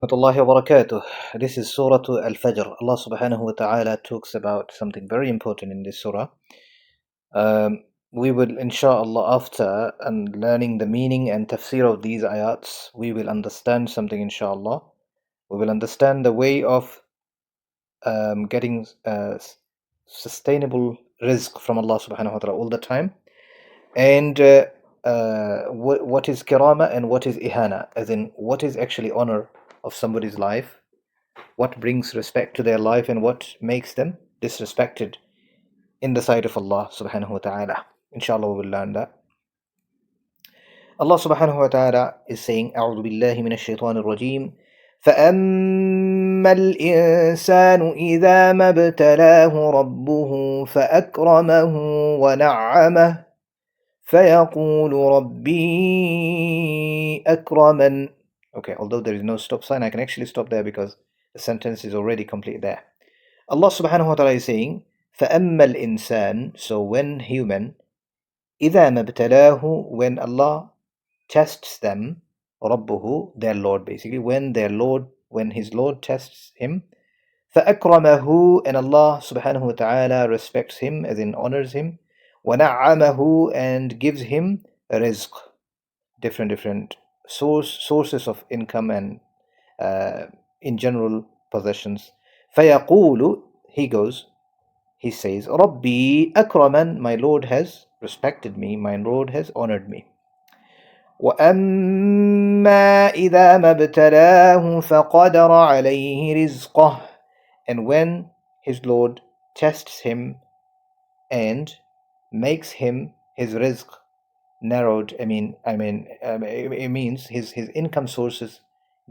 Warahmatullahi wabarakatuh. This is Surah Al Fajr. Allah subhanahu wa ta'ala talks about something very important in this surah. We will, inshallah, after and learning the meaning and tafsir of these ayats, we will understand something, inshallah. We will understand the way of getting sustainable rizq from Allah subhanahu wa ta'ala all the time. And what is kirama and what is ihana, as in what is actually honor of somebody's life, what brings respect to their life, and what makes them disrespected in the sight of Allah subhanahu wa ta'ala. Inshallah, we will learn that. Allah subhanahu wa ta'ala is saying, أعوذ بالله من الشيطان الرجيم فأما الإنسان إذا ما ابتلاه ربه فأكرمه ونعمه فيقول ربي أكرمن. Okay, although there is no stop sign, I can actually stop there because the sentence is already complete there. Allah subhanahu wa ta'ala is saying, فَأَمَّا الْإِنسان, so when human, إِذَا مَبْتَلَاهُ, when Allah tests them, رَبُّهُ, their Lord basically, when his Lord tests him, فَأَكْرَمَهُ, and Allah subhanahu wa ta'ala respects him, as in honors him, وَنَعَّمَهُ, and gives him rizq, different sources of income and in general possessions. فَيَقُولُ, he says, رَبِّي أَكْرَمَنْ, my Lord has respected me, my Lord has honored me. وَأَمَّا إِذَا مَا ابْتَلَاهُ فَقَدَرَ عَلَيْهِ رِزْقَهُ, and when his Lord tests him and makes him his rizq narrowed, it means his income sources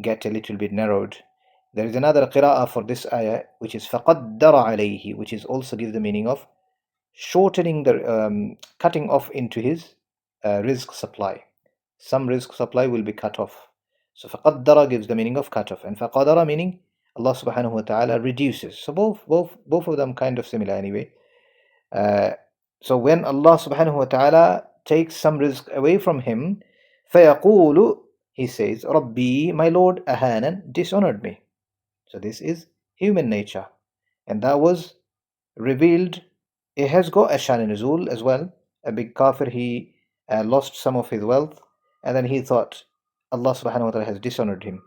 get a little bit narrowed. There is another qira'ah for this ayah, which is فَقَدَّرَ عَلَيْهِ, which is also gives the meaning of shortening the cutting off into his rizq supply. Some rizq supply will be cut off. So فَقَدَّرَ gives the meaning of cut off, and فَقَدَرَ meaning Allah subhanahu wa ta'ala reduces. So both of them kind of similar anyway. So when Allah subhanahu wa ta'ala takes some rizq away from him, فَيَقُولُ, he says, رَبِّي, my Lord, أَهَانًا, dishonored me. So this is human nature, and that was revealed. It has got a shan nuzul as well. A big kafir, he lost some of his wealth, and then he thought Allah subhanahu wa ta'ala has dishonored him.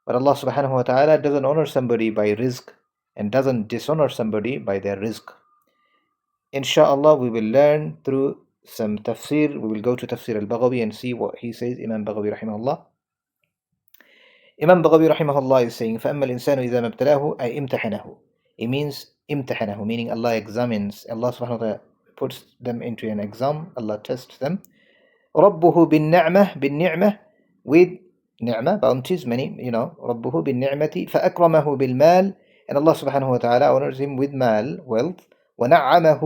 But Allah subhanahu wa ta'ala doesn't honor somebody by rizq and doesn't dishonor somebody by their rizq. Inshallah, we will learn through some tafsir. We will go to Tafsir al-Baghawi and see what he says, Imam Baghawi rahimahullah. Imam Baghawi rahimahullah is saying, فَأَمَّا الْإِنسَانُ إِذَا مَبْتَلَاهُ أَيْ إِمْتَحَنَهُ. It means imtahanahu, meaning Allah examines. Allah subhanahu wa ta'ala puts them into an exam. Allah tests them. رَبُّهُ بِالنِّعْمَةِ, with ni'mah, bounties, many, رَبُّهُ بِالنِّعْمَةِ فَأَكْرَمَهُ بِالْمَالِ, and Allah subhanahu wa ta'ala honors him with mal, wealth. وَنَعَّمَهُ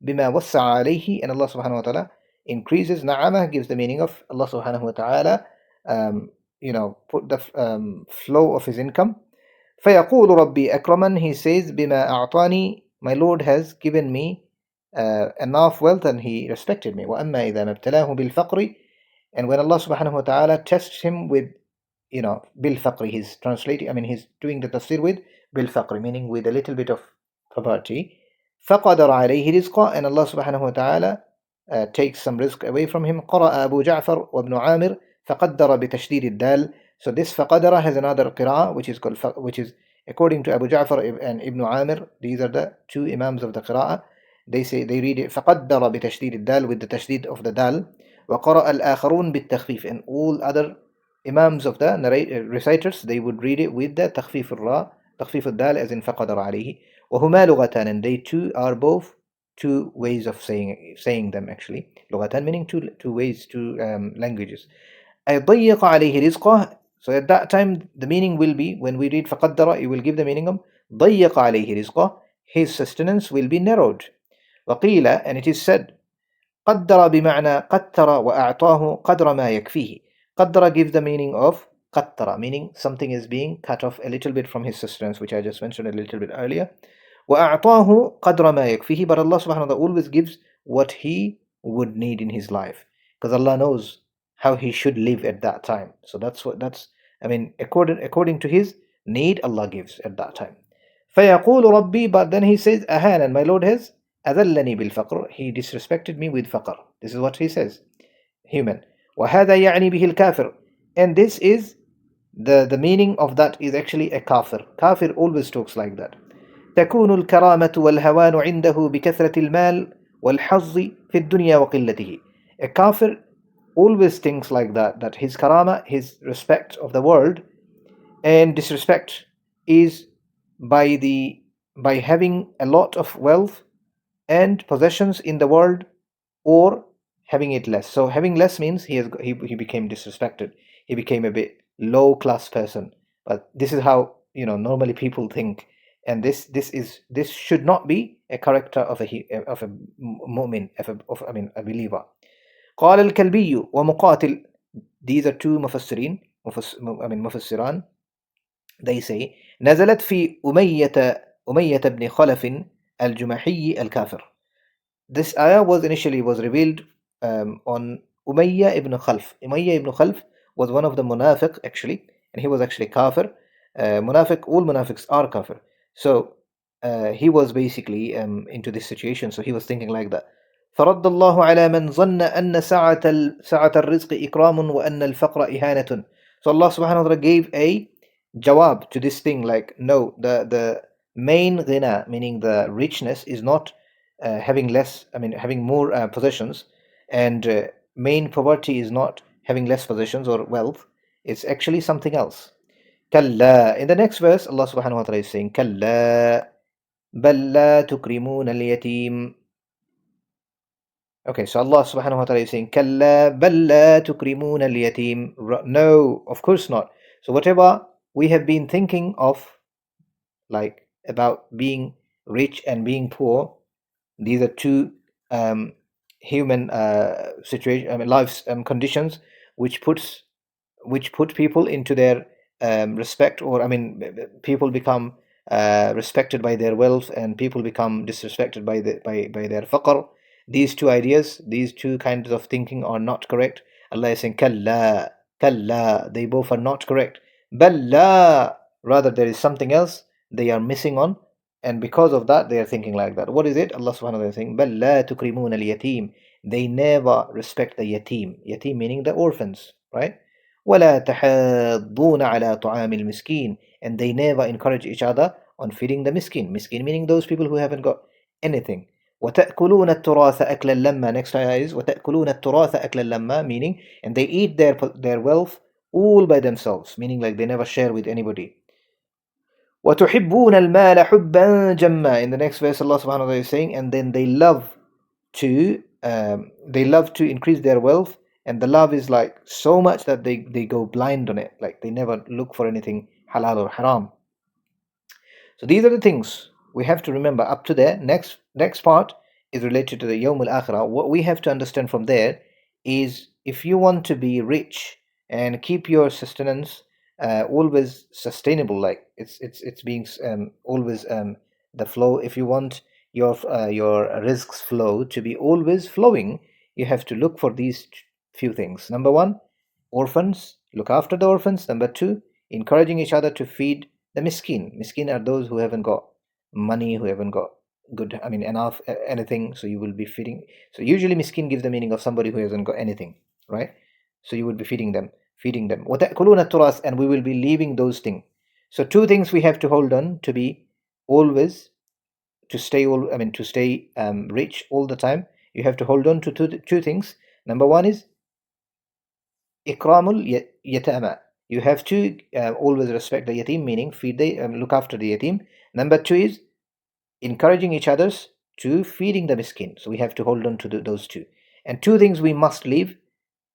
بِمَا وَسَّعَ عَلَيْهِ, and Allah subhanahu wa ta'ala increases. Na'amah gives the meaning of Allah subhanahu wa ta'ala put the flow of his income. فَيَقُولُ رَبِّي أَكْرَمًا, he says, بِمَا أَعْطَانِي, my Lord has given me enough wealth and he respected me. وَأَمَّا إِذَا مَبْتَلَاهُ بِالْفَقْرِ, and when Allah subhanahu wa ta'ala tests him with, بالفقر, he's translating, he's doing the tafsir with بالفقر, meaning with a little bit of poverty. فَقَدَرَ عَلَيْهِ رِزْقًا, and Allah subhanahu wa ta'ala takes some rizq away from him. قرأ أبو جعفر وابن عامر فقدر بتشديد الدال. So this فقدر has another qira'ah which is according to Abu Ja'far and Ibn Amir. These are the two imams of the qira'ah. They read it فقدر بتشديد الدال, with the tashdid of the dal. وقرأ الآخرون بالتخفيف, and all other imams of the reciters, they would read it with the تخفيف الراء, تخفيف الدال, as in فقدر عليه. وهما لغتان, and they two are both two ways of saying them actually. لغتان meaning two ways, two languages. أي ضيق عليه رزقه. So at that time the meaning will be, when we read فقدر, it will give the meaning of ضيق عليه رزقه, his sustenance will be narrowed. وقيل, and it is said, قدر بمعنى قتر وأعطاه قدر ما يكفيه. قدر gives the meaning of قتر, meaning something is being cut off a little bit from his sustenance, which I just mentioned a little bit earlier. وأعطاه قدر ما يكفيه, but Allah subhanahu wa ta'ala always gives what he would need in his life, because Allah knows how he should live at that time. So that's according to his need, Allah gives at that time. فَيَقُولُ رَبِّي, but then he says, and my Lord has أَذَلَّنِي بِالْفَقْرِ, he disrespected me with faqr. This is what he says, human. وَهَذَا يَعْنِي بِهِ الْكَافِرُ, and this is the meaning of that is actually a kafir. Kafir always talks like that. تكون الكرامة والهوان عنده بكثرة المال والحظ في الدنيا وقلته. A kafir always thinks like that his karama, his respect of the world and disrespect is by having a lot of wealth and possessions in the world, or having it less. So having less means he became disrespected. He became a bit low class person. But this is how normally people think, and this should not be a character of a mu'min, a believer. قال الكلبي ومقاتل. These are two mufassirin, mufassiran. They say نزلت في أمية بن خلف الجمحي الكافر. This ayah was revealed on Umayyah ibn Khalf. Umayyah ibn Khalf was one of the munafiq actually, and he was actually kafir. Munafiq, all munafiqs are kafir. So he was basically into this situation. So he was thinking like that. فرد الله على من ظن أن سعة الرزق إكرام وأن الفقر إهانة. So Allah subhanahu wa ta'ala gave a jawab to this thing, like no, the main ghina, meaning the richness, is not having less, having more possessions, and main poverty is not having less possessions or wealth. It's actually something else. كلا. In the next verse, Allah subhanahu wa ta'ala is saying كلا بل لا تكرمون اليتيم. Okay, so Allah subhanahu wa ta'ala is saying كلا بل لا تكرمون اليتيم. No, of course not. So whatever we have been thinking of, like about being rich and being poor, these are two human situation, lives conditions which put people into their respect, or people become respected by their wealth, and people become disrespected by their faqr. These two ideas, these two kinds of thinking are not correct. Allah is saying kalla, kalla, they both are not correct. Balla, rather there is something else they are missing on, and because of that they are thinking like that. What is it? Allah subhanahu wa ta'ala is saying bal la tukrimun al yatim, they never respect the yatim. Yatim meaning the orphans, right? ولا تحاضون على طعام المسكين, and they never encourage each other on feeding the miskin. Miskin meaning those people who haven't got anything. وتأكلون التراث أكلا لما. Next ayah is وتأكلون التراث أكلا لما, meaning and they eat their wealth all by themselves, meaning like they never share with anybody. وتحبون المال حبا جما. In the next verse, Allah subhanahu wa ta'ala is saying, and then they love to increase their wealth, and the love is like so much that they go blind on it, like they never look for anything halal or haram. So these are the things we have to remember up to there. Next part is related to the Yawm al-Akhirah. What we have to understand from there is, if you want to be rich and keep your sustenance always sustainable, like it's being always the flow. If you want your rizq's flow to be always flowing, you have to look for these few things. Number one, orphans, look after the orphans. Number two, encouraging each other to feed the miskin. Miskin are those who haven't got money, who haven't got good, enough anything. So you will be feeding. So usually miskin gives the meaning of somebody who hasn't got anything, right? So you will be feeding them. وَتَأْكُلُونَ التُّرَاث, and we will be leaving those things. So two things we have to hold on to be always, to stay rich all the time. You have to hold on to two things. Number one is ikramul yatama. You have to always respect the yatim, meaning look after the yatim. Number two is encouraging each others to feeding the miskin. So we have to hold on to those two. And two things we must leave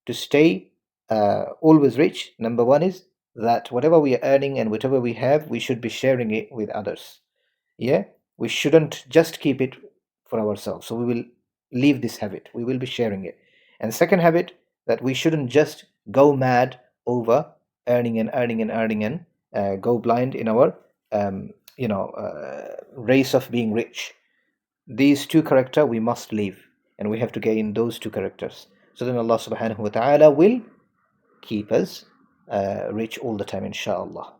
to stay always rich. Number one is that whatever we are earning and whatever we have, we should be sharing it with others. Yeah, we shouldn't just keep it for ourselves. So we will leave this habit. We will be sharing it. And second habit, that we shouldn't just go mad over earning and go blind in our race of being rich. These two characters we must leave, and we have to gain those two characters. So then Allah subhanahu wa ta'ala will keep us rich all the time, inshallah.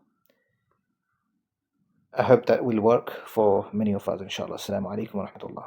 I hope that will work for many of us, inshallah. Assalamu alaikum wa rahmatullah.